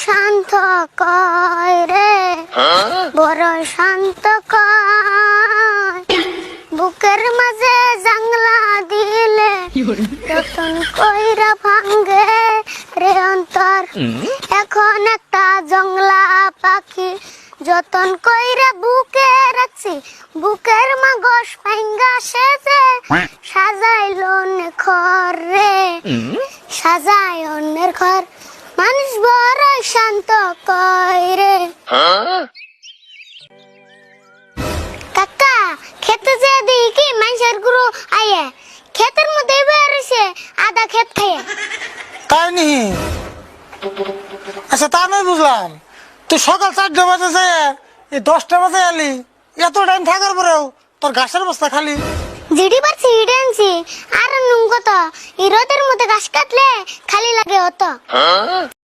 শান্ত কয় রে, বড় শান্ত কয়, বুকের মাঝে জাংলা দিলে যতন কইরা ভাঙ্গে রে অন্তর। এখন একটা জংলা পাখি যতন কইরা বুকে রাখছি, বুকের মাগস ফাইঙ্গা সেজে সাজাইল ঘর রে, সাজায় অন্যের ঘর, মানুষ বড় শান্ত কয় রে। কাকা খেতে যে দেখি কি মানুষের গুরু আয়ে ক্ষেতের মধ্যে বেরিয়েছে আদা ক্ষেত খাইয়ে। তাই নি? আচ্ছা তা নয় বুঝলাম, তুই সকাল 4টা বাজে যায় এই 10টা বাজে এলি, এত টাইম থাকার পরেও তোর ঘাসের বস্তা খালি। জিডি পারছি ইডেনছি আর নুঙ্গত, এই রোদের মধ্যে ঘাস কাটলে খালি লাগে অত।